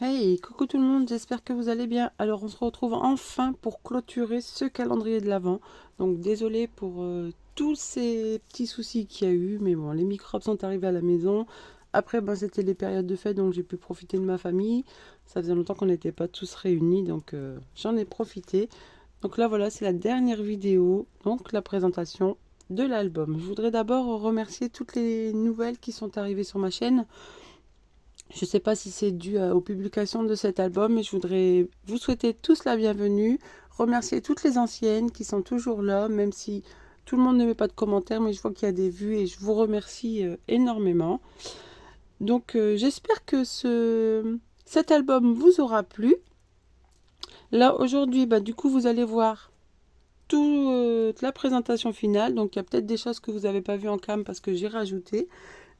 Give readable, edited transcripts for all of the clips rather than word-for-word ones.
Hey, coucou tout le monde, j'espère que vous allez bien. Alors on se retrouve enfin pour clôturer ce calendrier de l'Avent. Donc désolé pour tous ces petits soucis qu'il y a eu, mais bon, les microbes sont arrivés à la maison. Après, ben, c'était les périodes de fête, donc j'ai pu profiter de ma famille. Ça faisait longtemps qu'on n'était pas tous réunis, donc j'en ai profité. Donc là voilà, c'est la dernière vidéo, donc la présentation de l'album. Je voudrais d'abord remercier toutes les nouvelles qui sont arrivées sur ma chaîne. Je ne sais pas si c'est dû aux publications de cet album, mais je voudrais vous souhaiter tous la bienvenue, remercier toutes les anciennes qui sont toujours là, même si tout le monde ne met pas de commentaires, mais je vois qu'il y a des vues et je vous remercie énormément. Donc j'espère que cet album vous aura plu. Là aujourd'hui, bah, du coup vous allez voir toute la présentation finale, donc il y a peut-être des choses que vous n'avez pas vues en cam parce que j'ai rajouté.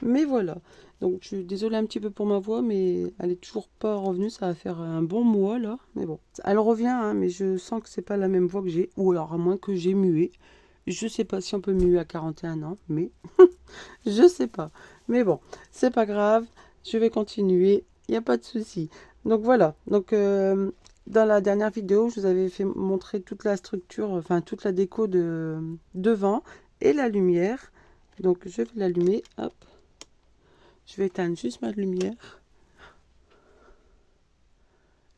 Mais voilà. Donc je suis désolée un petit peu pour ma voix, mais elle est toujours pas revenue. Ça va faire un bon mois là. Mais bon. Elle revient, hein, mais je sens que c'est pas la même voix que j'ai. Ou alors à moins que j'ai mué. Je sais pas si on peut muer à 41 ans, mais je sais pas. Mais bon, c'est pas grave. Je vais continuer. Il n'y a pas de souci. Donc voilà. Donc dans la dernière vidéo, je vous avais fait montrer toute la structure, enfin toute la déco de devant et la lumière. Donc je vais l'allumer. Hop. Je vais éteindre juste ma lumière.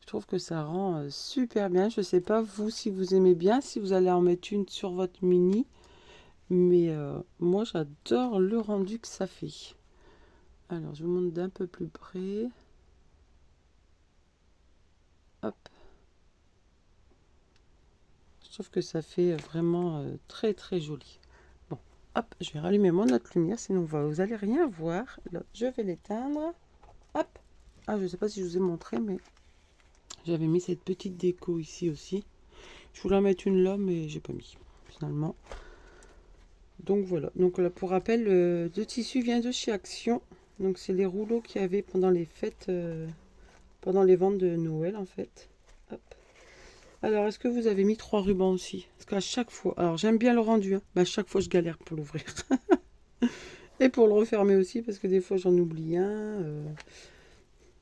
Je trouve que ça rend super bien. Je ne sais pas vous si vous aimez bien, si vous allez en mettre une sur votre mini. Mais moi j'adore le rendu que ça fait. Alors je vous montre d'un peu plus près. Hop. Je trouve que ça fait vraiment très très joli. Bon, hop, je vais rallumer mon autre lumière, sinon vous n'allez rien voir. Là, je vais l'éteindre. Hop. Ah, je ne sais pas si je vous ai montré, mais j'avais mis cette petite déco ici aussi. Je voulais en mettre une là, mais j'ai pas mis finalement. Donc voilà. Donc là, pour rappel, le tissu vient de chez Action. Donc c'est les rouleaux qu'il y avait pendant les fêtes, pendant les ventes de Noël en fait. Hop. Alors, est-ce que vous avez mis 3 rubans aussi? Parce qu'à chaque fois, alors j'aime bien le rendu, hein, mais à chaque fois je galère pour l'ouvrir. Et pour le refermer aussi, parce que des fois j'en oublie un.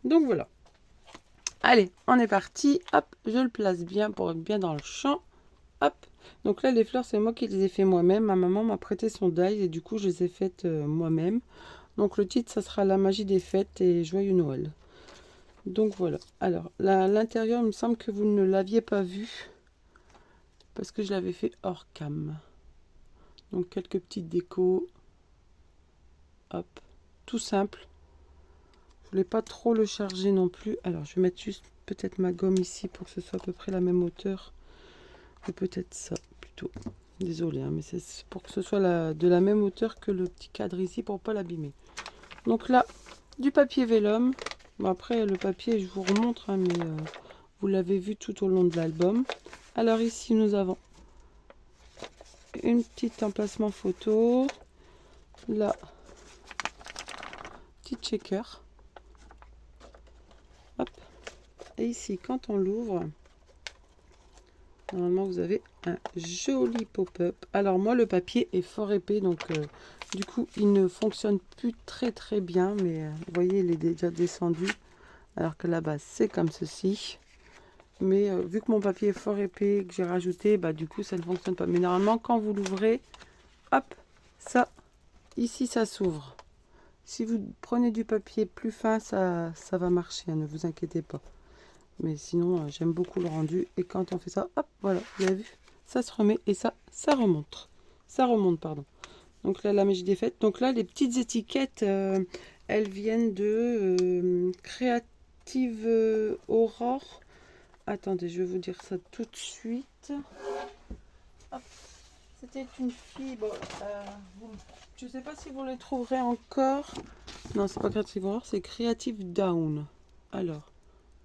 Donc voilà. Allez, on est parti. Hop, je le place bien pour être bien dans le champ. Hop. Donc là, les fleurs, c'est moi qui les ai fait moi-même. Ma maman m'a prêté son die et du coup, je les ai faites moi-même. Donc le titre, ça sera La magie des fêtes et Joyeux Noël. Donc voilà. Alors, l'intérieur, il me semble que vous ne l'aviez pas vu parce que je l'avais fait hors cam. Donc quelques petites décos. Hop. Tout simple. Je voulais pas trop le charger non plus. Alors, je vais mettre juste peut-être ma gomme ici pour que ce soit à peu près la même hauteur. Ou peut-être ça plutôt. Désolée, hein, mais c'est pour que ce soit de la même hauteur que le petit cadre ici pour pas l'abîmer. Donc là, du papier vélum. Bon, après, le papier, je vous remontre, hein, mais vous l'avez vu tout au long de l'album. Alors ici, nous avons une petite emplacement photo. Là, petit checker. Hop. Et ici, quand on l'ouvre, normalement, vous avez un joli pop-up. Alors moi, le papier est fort épais, donc du coup, il ne fonctionne plus très très bien. Mais vous voyez, il est déjà descendu. Alors que la base, c'est comme ceci. Mais vu que mon papier est fort épais, que j'ai rajouté, bah du coup, ça ne fonctionne pas. Mais normalement, quand vous l'ouvrez, hop, ça, ici, ça s'ouvre. Si vous prenez du papier plus fin, ça va marcher, hein, ne vous inquiétez pas. Mais sinon, j'aime beaucoup le rendu. Et quand on fait ça, hop, voilà, vous avez vu, ça se remet et ça remonte. Ça remonte, pardon. Donc là, la magie des fêtes. Donc là, les petites étiquettes, elles viennent de Creative Aurore. Attendez, je vais vous dire ça tout de suite. C'était une fille. Bon, je ne sais pas si vous les trouverez encore. Non, c'est pas Creative Aurore, c'est Creative Down. Alors.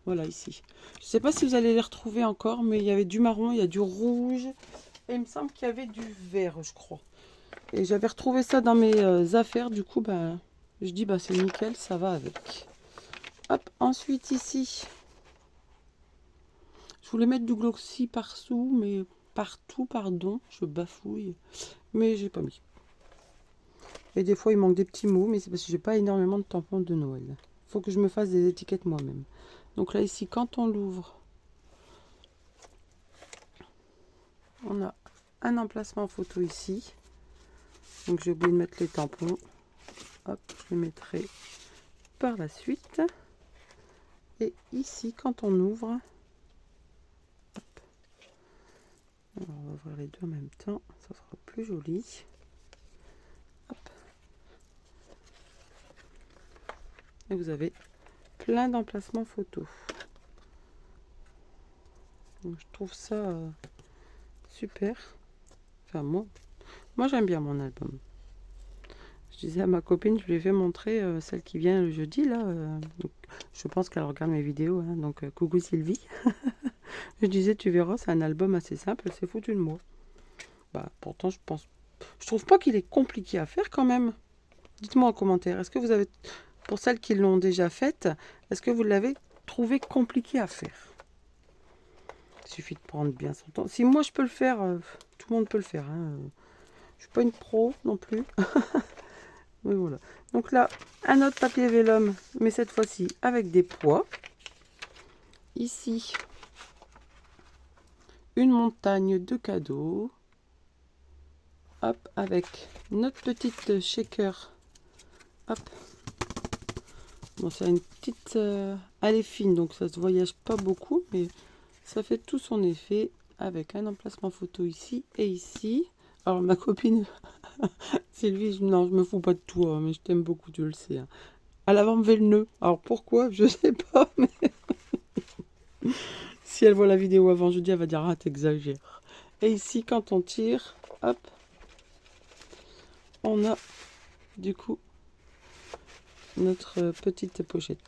Voilà, ici. Je ne sais pas si vous allez les retrouver encore, mais il y avait du marron, il y a du rouge. Et il me semble qu'il y avait du vert, je crois. Et j'avais retrouvé ça dans mes affaires. Du coup, bah, je dis, bah, c'est nickel, ça va avec. Hop, ensuite ici. Je voulais mettre du glossy partout, mais partout, pardon. Je bafouille. Mais j'ai pas mis. Et des fois, il manque des petits mots, mais c'est parce que j'ai pas énormément de tampons de Noël. Faut que je me fasse des étiquettes moi-même. Donc là, ici, quand on l'ouvre, on a un emplacement photo ici. Donc j'ai oublié de mettre les tampons. Hop, je les mettrai par la suite. Et ici, quand on ouvre, hop. Alors, on va ouvrir les deux en même temps, ça sera plus joli. Hop. Et vous avez plein d'emplacements photos. Donc, je trouve ça super. Enfin, moi j'aime bien mon album. Je disais à ma copine, je lui ai fait montrer celle qui vient le jeudi là. Donc, je pense qu'elle regarde mes vidéos, hein, donc coucou Sylvie. Je disais, tu verras, c'est un album assez simple, elle s'est foutue de moi. Bah, pourtant, je trouve pas qu'il est compliqué à faire quand même. Dites-moi en commentaire, est-ce que vous avez, pour celles qui l'ont déjà faite, est-ce que vous l'avez trouvé compliqué à faire? Il suffit de prendre bien son temps. Si moi je peux le faire, tout le monde peut le faire. Hein. Je suis pas une pro non plus. Mais voilà. Donc là, un autre papier vélum, mais cette fois-ci avec des poids. Ici, une montagne de cadeaux. Hop, avec notre petite shaker. Hop. Bon, c'est une petite... elle est fine, donc ça se voyage pas beaucoup, mais ça fait tout son effet avec un emplacement photo ici et ici. Alors, ma copine, Sylvie, non, je me fous pas de toi, mais je t'aime beaucoup, tu le sais. Hein. Elle avait enlevé le nœud. Alors, pourquoi? Je sais pas, mais... si elle voit la vidéo avant jeudi, elle va dire, ah, t'exagères. Et ici, quand on tire, hop, on a, du coup, notre petite pochette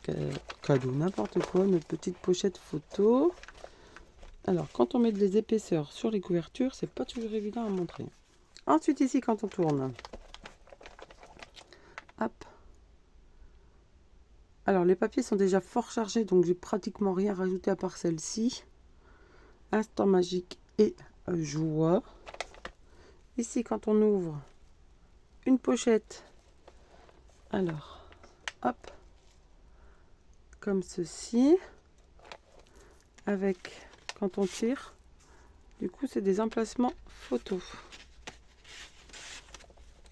cadeau, n'importe quoi, notre petite pochette photo. Alors, quand on met des épaisseurs sur les couvertures, c'est pas toujours évident à montrer. Ensuite, ici, quand on tourne, hop. Alors, les papiers sont déjà fort chargés, donc j'ai pratiquement rien rajouté à part celle-ci. Instant magique et joie. Ici, quand on ouvre une pochette, alors, hop, comme ceci, avec, quand on tire, du coup, c'est des emplacements photos.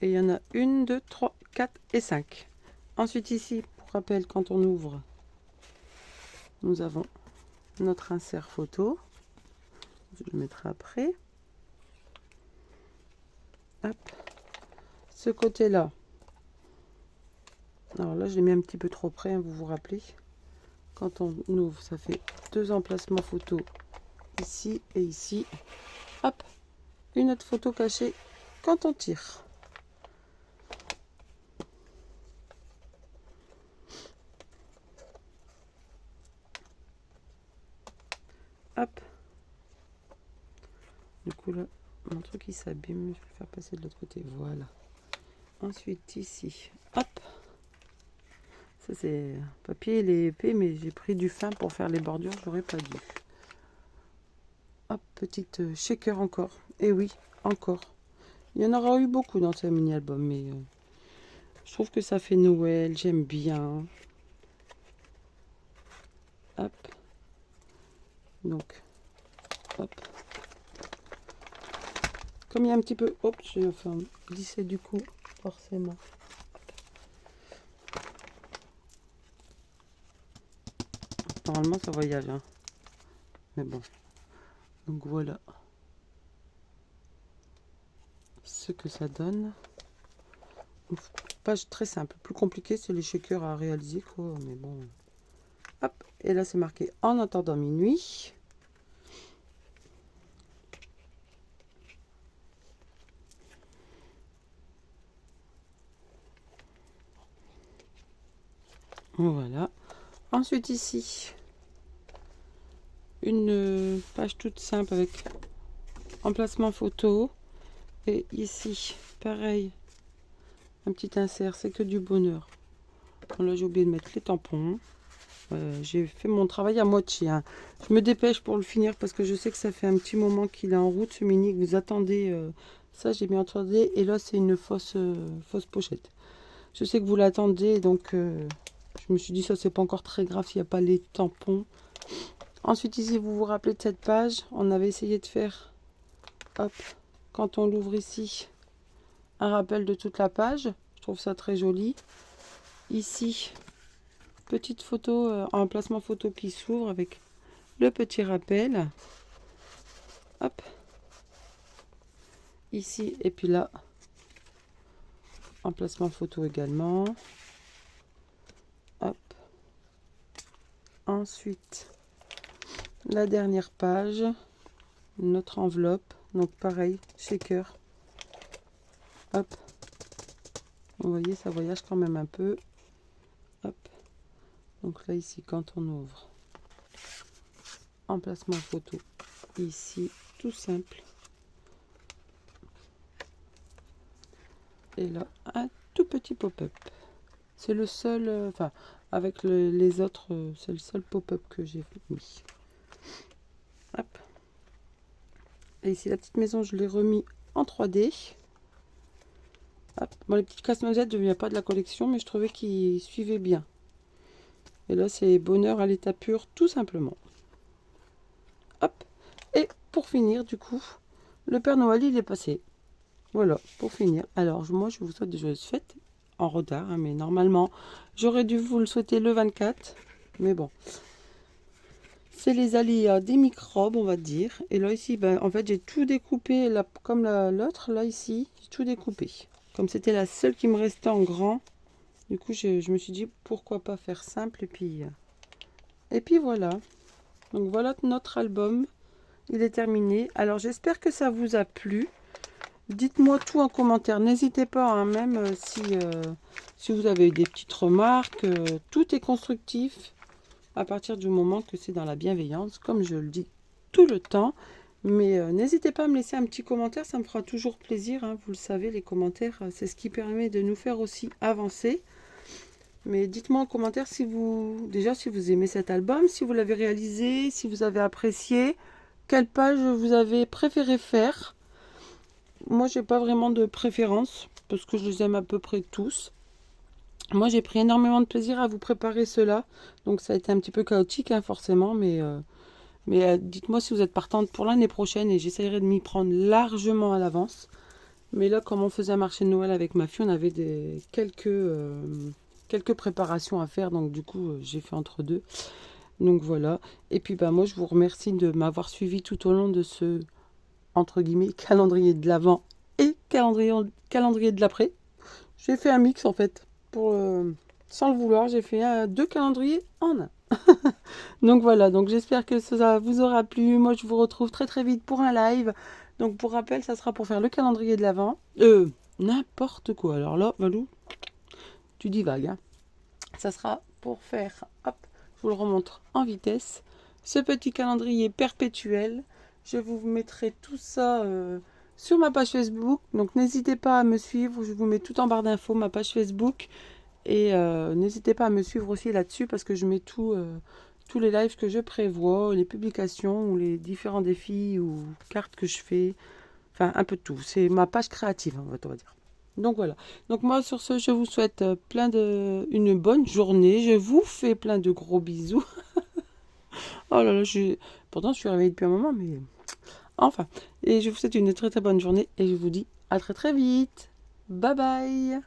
Et il y en a 1, 2, 3, 4 et 5. Ensuite, ici, pour rappel, quand on ouvre, nous avons notre insert photo. Je le mettrai après. Hop. Ce côté-là. Alors là, je l'ai mis un petit peu trop près, hein, vous vous rappelez. Quand on ouvre, ça fait 2 emplacements photo ici et ici. Hop. Une autre photo cachée quand on tire. Hop. Du coup là, mon truc il s'abîme, je vais le faire passer de l'autre côté, voilà. Ensuite ici, hop. Ça c'est papier, il est épais, mais j'ai pris du fin pour faire les bordures, j'aurais pas dû. Hop, petite shaker encore. Et oui, encore. Il y en aura eu beaucoup dans ce mini-album, mais je trouve que ça fait Noël, j'aime bien. Hop. Donc, hop. Comme il y a un petit peu... Hop, j'ai enfin glissé du coup, forcément. Normalement, ça voyage. Hein. Mais bon. Donc voilà. Ce que ça donne. Une page très simple. Plus compliqué, c'est les shakers à réaliser, quoi. Mais bon. Hop. Et là, c'est marqué en attendant minuit. Voilà. Ensuite ici, une page toute simple avec emplacement photo. Et ici, pareil, un petit insert, c'est que du bonheur. Bon, là, j'ai oublié de mettre les tampons. J'ai fait mon travail à moitié. Hein. Je me dépêche pour le finir parce que je sais que ça fait un petit moment qu'il est en route, ce mini, que vous attendez. Ça, j'ai bien entendu. Et là, c'est une fausse pochette. Je sais que vous l'attendez, donc Je me suis dit, ça, c'est pas encore très grave s'il n'y a pas les tampons. Ensuite, ici, vous vous rappelez de cette page, on avait essayé de faire, hop, quand on l'ouvre ici, un rappel de toute la page. Je trouve ça très joli. Ici, petite photo, un emplacement photo qui s'ouvre avec le petit rappel. Hop. Ici, et puis là, emplacement photo également. Hop. Ensuite, la dernière page, notre enveloppe. Donc pareil, shaker. Hop. Vous voyez, ça voyage quand même un peu. Hop. Donc là, ici, quand on ouvre, emplacement photo. Ici, tout simple. Et là, un tout petit pop-up. C'est le seul, enfin, avec les autres, c'est le seul pop-up que j'ai mis. Hop. Et ici, la petite maison, je l'ai remis en 3D. Hop. Bon, les petites casse-noisettes, je ne viens pas de la collection, mais je trouvais qu'ils suivaient bien. Et là, c'est bonheur à l'état pur, tout simplement. Hop. Et pour finir, du coup, le Père Noël, il est passé. Voilà, pour finir. Alors, moi, je vous souhaite de joyeuses fêtes. En retard, hein, mais normalement, j'aurais dû vous le souhaiter le 24. Mais bon. C'est les aléas des microbes, on va dire. Et là, ici, ben, en fait, j'ai tout découpé, là, comme l'autre, là, ici. J'ai tout découpé. Comme c'était la seule qui me restait en grand. Du coup, je me suis dit, pourquoi pas faire simple. Et puis voilà. Donc, voilà notre album. Il est terminé. Alors, j'espère que ça vous a plu. Dites-moi tout en commentaire. N'hésitez pas, hein, même si vous avez des petites remarques. Tout est constructif à partir du moment que c'est dans la bienveillance, comme je le dis tout le temps. Mais n'hésitez pas à me laisser un petit commentaire. Ça me fera toujours plaisir. Hein, vous le savez, les commentaires, c'est ce qui permet de nous faire aussi avancer. Mais dites-moi en commentaire si vous aimez cet album, si vous l'avez réalisé, si vous avez apprécié, quelle page vous avez préféré faire. Moi, j'ai pas vraiment de préférence parce que je les aime à peu près tous. Moi, j'ai pris énormément de plaisir à vous préparer cela. Donc, ça a été un petit peu chaotique, hein, forcément. Mais dites-moi si vous êtes partante pour l'année prochaine et j'essaierai de m'y prendre largement à l'avance. Mais là, comme on faisait un marché de Noël avec ma fille, on avait quelques préparations à faire. Donc, du coup, j'ai fait entre deux. Donc, voilà. Et puis, bah, moi, je vous remercie de m'avoir suivi tout au long de ce, entre guillemets, calendrier de l'avant et calendrier de l'après. J'ai fait un mix, en fait. Sans le vouloir, j'ai fait deux calendriers en un. Donc voilà, donc j'espère que ça vous aura plu. Moi, je vous retrouve très très vite pour un live. Donc pour rappel, ça sera pour faire le calendrier de l'avant. N'importe quoi. Alors là, Valou, tu divagues. Hein. Ça sera pour faire, hop, je vous le remontre en vitesse, ce petit calendrier perpétuel. Je vous mettrai tout ça sur ma page Facebook. Donc n'hésitez pas à me suivre. Je vous mets tout en barre d'infos, ma page Facebook. Et n'hésitez pas à me suivre aussi là-dessus parce que je mets tous les lives que je prévois, les publications ou les différents défis ou cartes que je fais. Enfin, un peu de tout. C'est ma page créative, on va dire. Donc voilà. Donc moi, sur ce, je vous souhaite une bonne journée. Je vous fais plein de gros bisous. Oh là là, pourtant, je suis réveillée depuis un moment, mais enfin. Et je vous souhaite une très très bonne journée et je vous dis à très très vite. Bye bye.